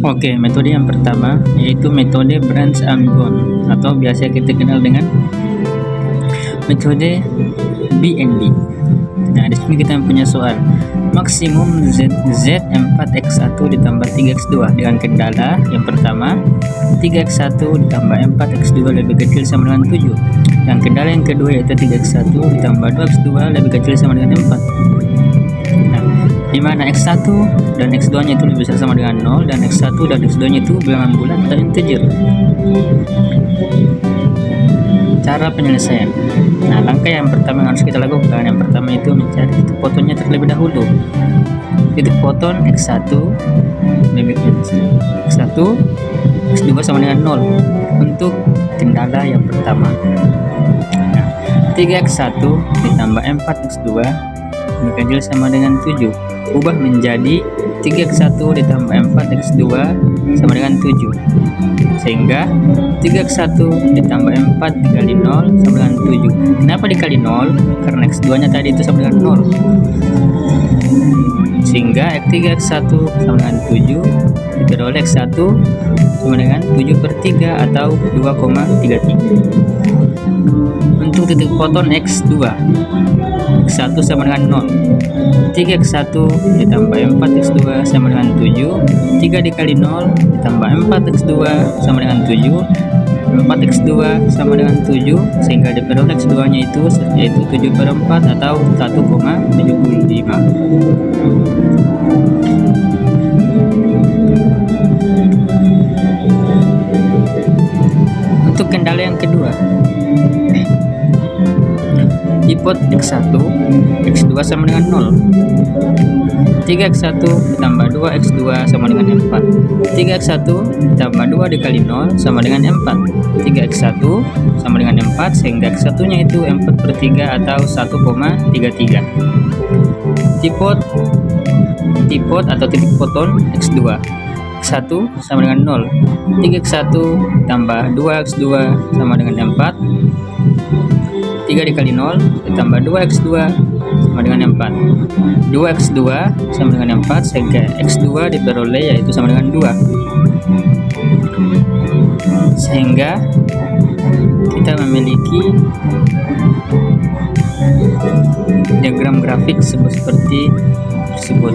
Oke, metode yang pertama yaitu metode branch and bond atau biasa kita kenal dengan metode BNB. Nah, di sini kita punya soal maksimum Z4X1 ditambah 3X2 dengan kendala yang pertama 3X1 ditambah 4X2 lebih kecil sama dengan 7, dan kendala yang kedua yaitu 3X1 ditambah 2X2 lebih kecil sama dengan 4. Nah, di mana X1 dan X2 nya itu lebih besar sama dengan 0 dan X1 dan X2 nya itu bilangan bulat atau integer. Cara penyelesaian. Nah, langkah yang pertama yang harus kita lakukan, yang pertama itu mencari titik fotonnya terlebih dahulu. Titik foton X1 lebih kecil X1, X2 sama dengan 0 untuk kendala yang pertama. Nah, 3X1 ditambah 4X2 lebih kecil sama dengan 7. Ubah menjadi 3X1 ditambah 4X2 sama dengan 7, sehingga 3X1 ditambah 4 dikali 0 sama dengan 7. Kenapa dikali 0? Karena X2 nya tadi itu sama dengan 0, sehingga 3X1 sama dengan 7 diperoleh X1 sama dengan 7/3 atau 2,33. Untuk titik foton X2, X1 sama dengan 0, 3X1 ditambah 4X2 sama dengan 7, 3 dikali 0 ditambah 4X2 sama dengan 7, 4X2 sama dengan 7, sehingga diperoleh X2 nya itu yaitu 7/4 atau 1,75. Untuk kendala yang kedua, input X1, X2 sama dengan 0, 3X1 ditambah 2X2 sama dengan 4, 3X1 ditambah 2 dikali 0 sama dengan 4, 3X1 sama dengan 4, sehingga X1 nya itu 4/3 atau 1,33. Tipot atau titik foton X2, X1 sama dengan 0, 3X1 tambah 2X2 sama dengan 4, 3 dikali 0 ditambah 2X2 sama dengan 4, 2X2 sama dengan 4, sehingga X2 diperoleh yaitu sama dengan 2, sehingga kita memiliki diagram grafik seperti tersebut.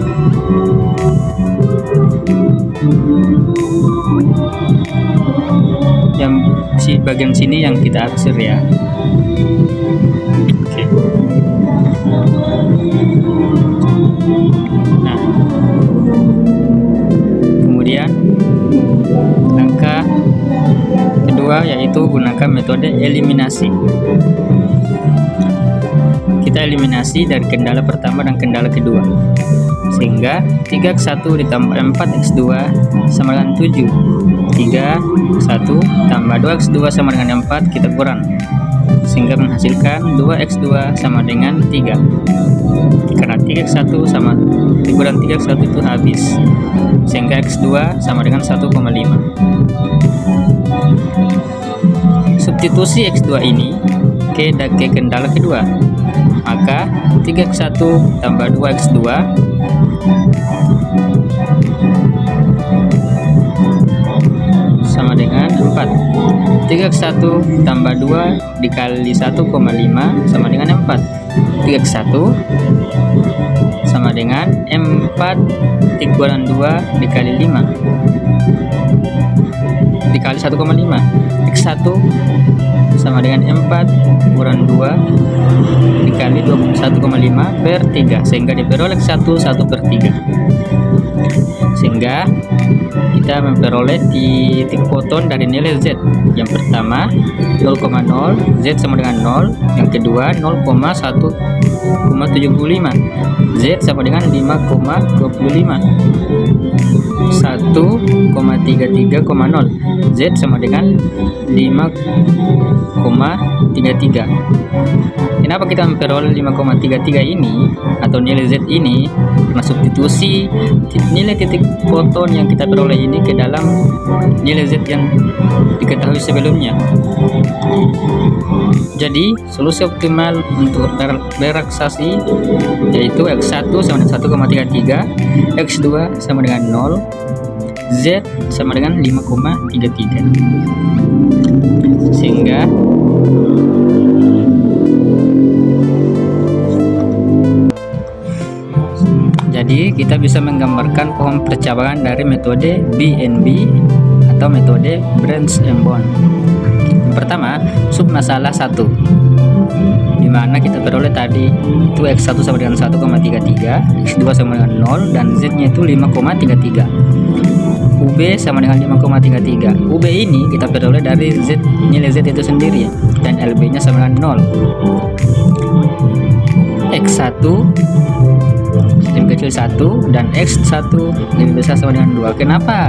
Yang bagian sini yang kita aksir ya. Oke. Nah, kemudian langkah kedua yaitu gunakan metode eliminasi. Kita eliminasi dari kendala pertama dan kendala kedua, sehingga 3X1 ditambah 4X2 sama dengan 7, 3X1 tambah 2X2 sama dengan 4 kita kurang, sehingga menghasilkan 2X2 sama dengan 3. Karena 3X1 sama kurang 3X1 itu habis, sehingga X2 sama dengan 1,5. Substitusi X2 ini ke kendala kedua, maka 3X1 tambah 2X2 sama dengan 4, 3X1 tambah 2 dikali 1,5 sama dengan 4, 3X1 sama dengan 4 dikurangi 2 dikali 5 dikali 1,5, X1 sama dengan 4 kurang 2 dikali 1,5/3, sehingga diperoleh X1 1/3, sehingga kita memperoleh titik foton dari nilai Z. Yang pertama 0,0, Z sama dengan 0, yang kedua 0,1,75, Z sama dengan 5,25, 1,33,0, Z sama dengan 5,33. Kenapa kita memperoleh 5,33 ini atau nilai Z ini? Karena substitusi nilai titik foton yang kita peroleh ini ke dalam nilai Z yang diketahui sebelumnya. Jadi solusi optimal untuk relaksasi yaitu X1 sama dengan 1,33, X2 sama dengan 0, Z sama dengan 5,33. Sehingga jadi kita bisa menggambarkan pohon percabangan dari metode BNB atau metode Branch and Bond. Yang pertama, sub masalah 1, dimana kita peroleh tadi itu X1 sama dengan 1,33, X2 sama dengan 0, dan Z nya itu 5,33. UB sama dengan 5,33. UB ini kita peroleh dari Z, nilai Z itu sendiri, dan LB nya sama dengan 0. X1 sistem kecil 1 dan X1 lebih besar sama dengan 2. Kenapa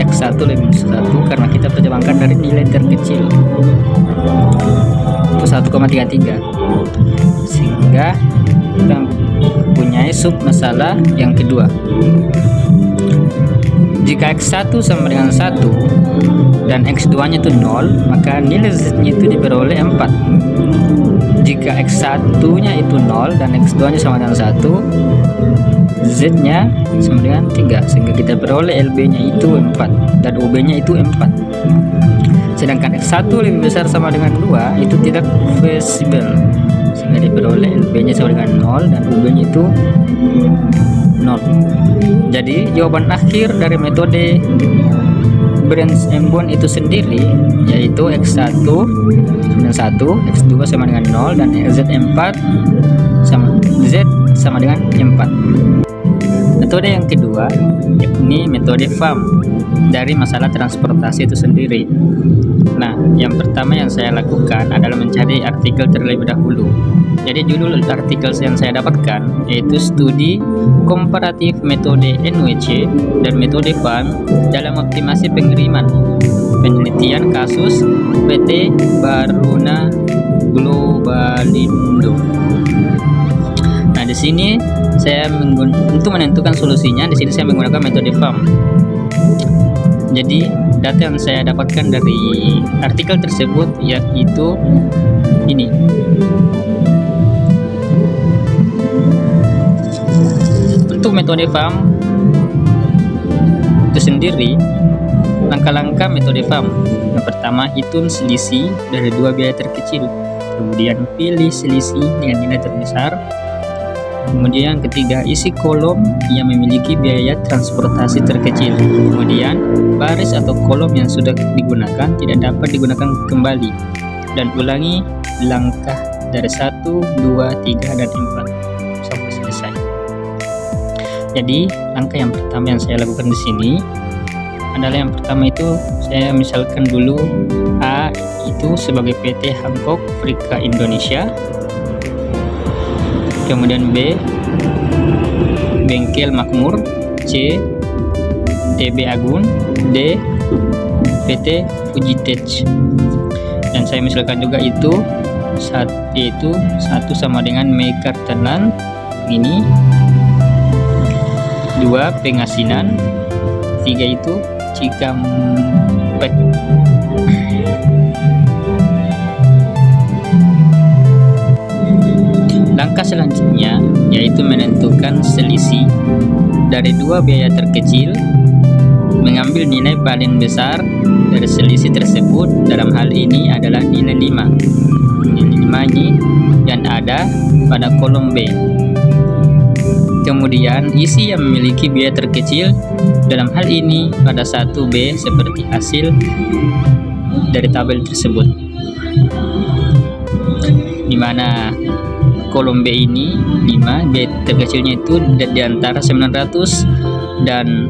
X1 lebih besar? Karena kita pertimbangkan dari nilai terkecil itu 1,33, sehingga kita punya sub masalah yang kedua. Jika X1 sama dengan 1 dan X2 nya itu 0, maka nilai Z nya itu diperoleh 4. Jika X1 nya itu 0 dan X2 nya sama dengan 1, Z nya sama dengan 3, sehingga kita peroleh LB nya itu 4 dan UB nya itu 4. Sedangkan X1 lebih besar sama dengan 2 itu tidak feasible, sehingga diperoleh LB nya sama dengan 0 dan UB nya itu 0. Jadi jawaban akhir dari metode Branch and Bond itu sendiri yaitu X1 dengan 1, X2 sama dengan 0, dan Z4 sama dengan 4. Metode yang kedua yakni metode FAM dari masalah transportasi itu sendiri. Nah, yang pertama yang saya lakukan adalah mencari artikel terlebih dahulu. Jadi judul artikel yang saya dapatkan yaitu studi komparatif metode NWC dan metode FAM dalam optimasi pengiriman, penelitian kasus PT Baruna Globalindo. Nah, di sini saya untuk menentukan solusinya, di sini saya menggunakan metode FAM. Jadi data yang saya dapatkan dari artikel tersebut yaitu ini. Untuk metode FAM itu sendiri, langkah-langkah metode FAM. Yang pertama, hitung selisih dari dua biaya terkecil. Kemudian pilih selisih dengan nilai terbesar. Kemudian ketiga, isi kolom yang memiliki biaya transportasi terkecil. Kemudian baris atau kolom yang sudah digunakan tidak dapat digunakan kembali. Dan ulangi langkah dari 1, 2, 3, dan 4 sampai selesai. Jadi langkah yang pertama yang saya lakukan di sini adalah yang pertama itu saya misalkan dulu A itu sebagai PT Hancock Afrika Indonesia, kemudian B Bengkel Makmur, C TB Agun, D PT Fujitech. Dan saya misalkan juga itu yaitu 1 sama dengan Meikartaland ini, 2 Pengasinan, 3 itu Cikampek. Langkah selanjutnya yaitu menentukan selisih dari dua biaya terkecil, mengambil nilai paling besar dari selisih tersebut. Dalam hal ini adalah nilai 5. Nilai 5 ini yang ada pada kolom B. Kemudian isi yang memiliki biaya terkecil, dalam hal ini pada 1B seperti hasil dari tabel tersebut, di mana kolom B ini 5, biaya terkecilnya itu di antara 900 dan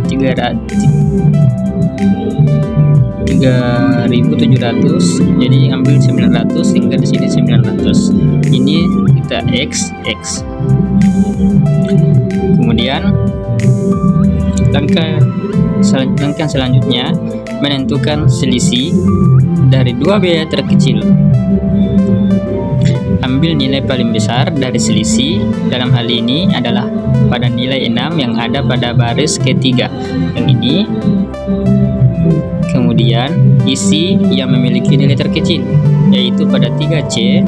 3.700, jadi ambil 900 hingga di sini 900. Ini kita X. Kemudian langkah selanjutnya menentukan selisih dari dua biaya terkecil. Ambil nilai paling besar dari selisih, dalam hal ini adalah pada nilai 6 yang ada pada baris ketiga yang ini. Kemudian isi yang memiliki nilai terkecil yaitu pada 3C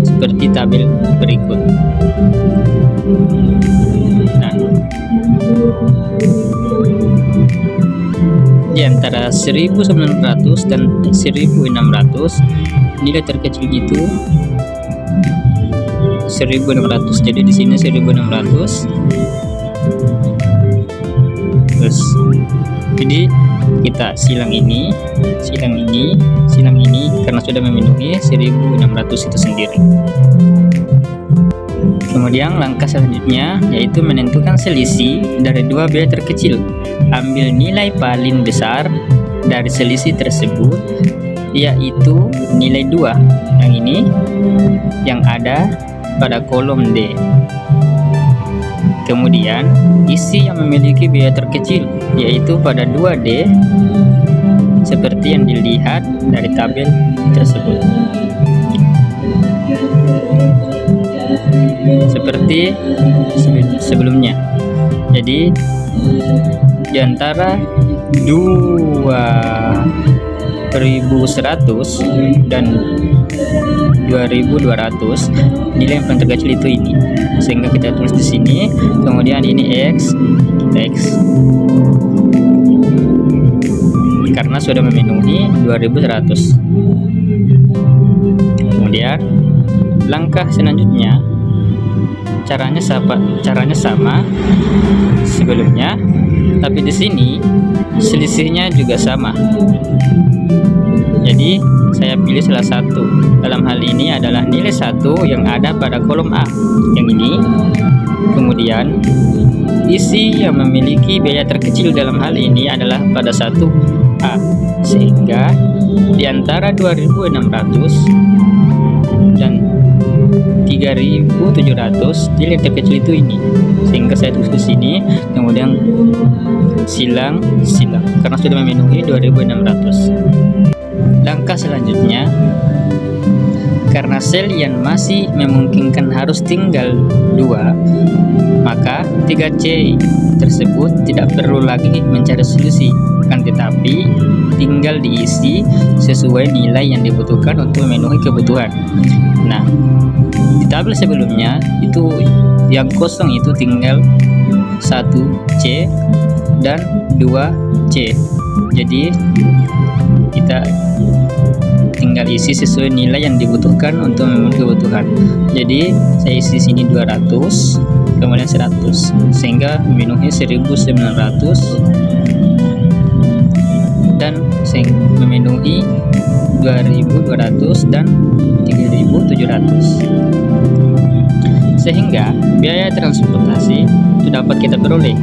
seperti tabel berikut. Nah, Di antara 1900 dan 1600, nilai terkecilnya itu 1600. Jadi di sini 1600. Terus jadi kita silang ini karena sudah memenuhi 1600 itu sendiri. Kemudian langkah selanjutnya yaitu menentukan selisih dari dua biaya terkecil. Ambil nilai paling besar dari selisih tersebut, yaitu nilai 2 yang ini yang ada pada kolom D. Kemudian isi yang memiliki biaya terkecil, yaitu pada 2D, seperti yang dilihat dari tabel tersebut. Seperti sebelumnya. Jadi di antara 2100 dan 2200, nilai yang paling terkecil itu ini, sehingga kita tulis di sini. Kemudian ini X, karena sudah memenuhi 2100. Kemudian langkah selanjutnya caranya sama sebelumnya, tapi di sini selisihnya juga sama. Jadi saya pilih salah satu. Dalam hal ini adalah nilai 1 yang ada pada kolom A yang ini. Kemudian isi yang memiliki biaya terkecil dalam hal ini adalah pada 1A, sehingga di antara 2600 dan 3700 nilai terkecil itu ini, sehingga saya tulis ke sini. Kemudian silang karena sudah memenuhi 2600. Langkah selanjutnya, karena sel yang masih memungkinkan harus tinggal 2, maka 3C tersebut tidak perlu lagi mencari solusi, tetapi tinggal diisi sesuai nilai yang dibutuhkan untuk memenuhi kebutuhan. Nah, di tabel sebelumnya itu yang kosong itu tinggal 1C dan 2C. Jadi kita tinggal isi sesuai nilai yang dibutuhkan untuk memenuhi kebutuhan. Jadi saya isi sini 200, kemudian 100, sehingga memenuhi 1900 dan memenuhi 2200 dan 3700. Sehingga biaya transportasi itu dapat kita peroleh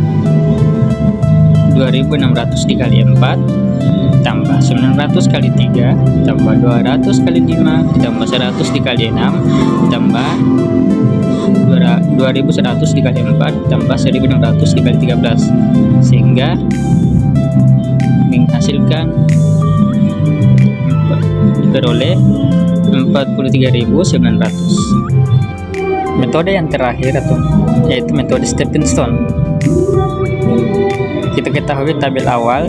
2600 dikali 4 tambah 900 kali 3 tambah 200 kali 5 tambah 100 dikali 6 tambah 2100 dikali 4 tambah 1600 dikali 13, sehingga menghasilkan diperoleh 43.900. Metode yang terakhir yaitu metode stepping stone. Kita ketahui tabel awal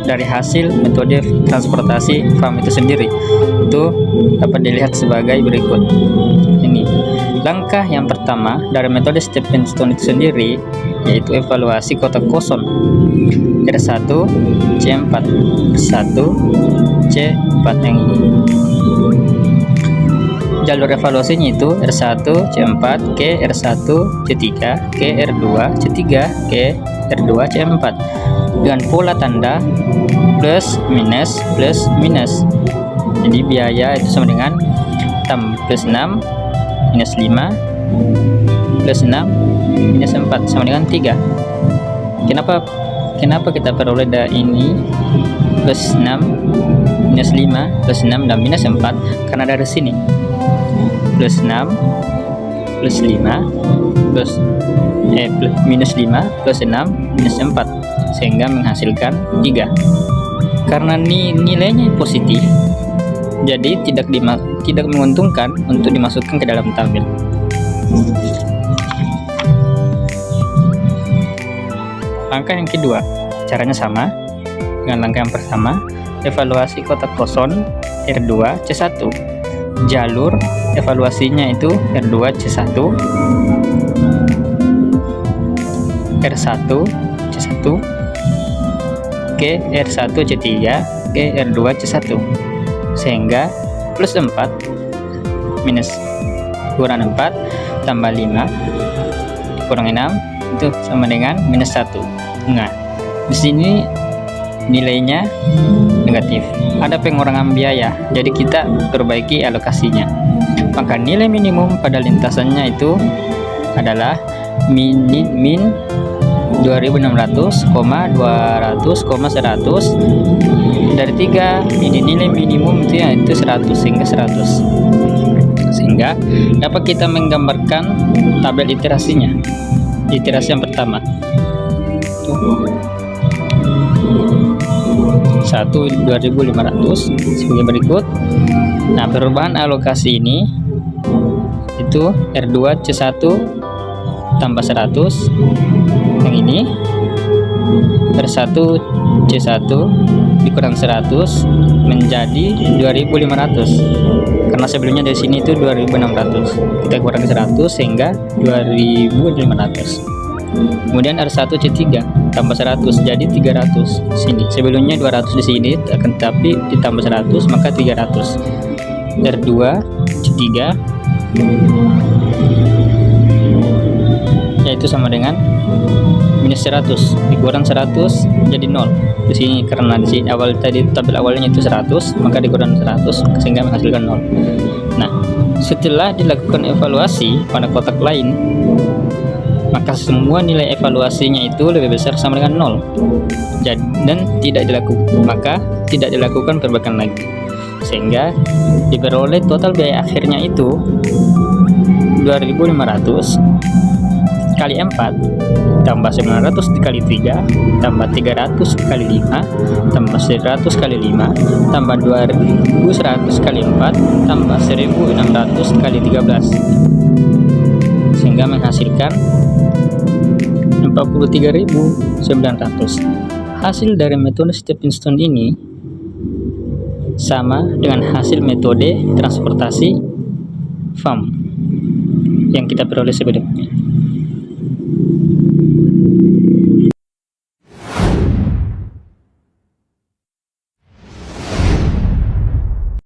dari hasil metode transportasi farm itu sendiri itu dapat dilihat sebagai berikut. Ini langkah yang pertama dari metode stepping stone itu sendiri, yaitu evaluasi kotak kosong R1 C4 1 C4 yang ini. Jalur evaluasinya itu R1 C4 ke R1 C3 ke R2 C3 ke R2 C4 dengan pola tanda plus minus. Jadi biaya itu sama dengan plus 6 minus 5 plus 6 minus 4 sama dengan 3. Kenapa kita peroleh ini plus 6 minus 5 plus 6 dan minus 4? Karena dari sini plus 6 plus 5 plus minus 5 plus 6 minus 4, sehingga menghasilkan 3. Karena nilainya positif, jadi tidak menguntungkan untuk dimasukkan ke dalam tabel. Langkah yang kedua caranya sama dengan langkah yang pertama, evaluasi kotak kosong R2 C1. Jalur evaluasinya itu R2 C1 R1 C1 ke R1 C3 ke R2 C1, sehingga plus 4 minus kurang 4 tambah 5 kurang 6 itu sama dengan minus 1. Nah, di sini nilainya negatif, ada pengurangan biaya, jadi kita perbaiki alokasinya. Maka nilai minimum pada lintasannya itu adalah min 2600, 200, 100 dari 3. Ini nilai minimum itu yaitu 100 hingga 100, sehingga dapat kita menggambarkan tabel iterasinya. Iterasi yang pertama 1.2500 sebagai berikut. Nah, perubahan alokasi ini itu R2 C1 tambah 100, yang ini R1 C1 dikurang 100 menjadi 2.500, karena sebelumnya dari sini itu 2.600, kita kurangi 100 sehingga 2.500. Kemudian R1 C3 tambah 100 jadi 300. Sini sebelumnya 200 di sini, akan tapi ditambah 100 maka 300. R2 C3 yaitu sama dengan minus 100 dikurang 100 jadi 0 di sini, karena di sini awal tadi tabel awalnya itu 100 maka dikurang 100 sehingga menghasilkan 0. Nah, setelah dilakukan evaluasi pada kotak lain, maka semua nilai evaluasinya itu lebih besar sama dengan 0 dan tidak dilakukan perbaikan lagi, sehingga diperoleh total biaya akhirnya itu 2.500 kali 4 tambah 900 dikali 3 tambah 300 kali 5 tambah 100 kali 5 tambah 2100 kali 4 tambah 1600 kali 13, sehingga menghasilkan 43.900. Hasil dari metode stepping stone ini sama dengan hasil metode transportasi farm yang kita peroleh sebelumnya.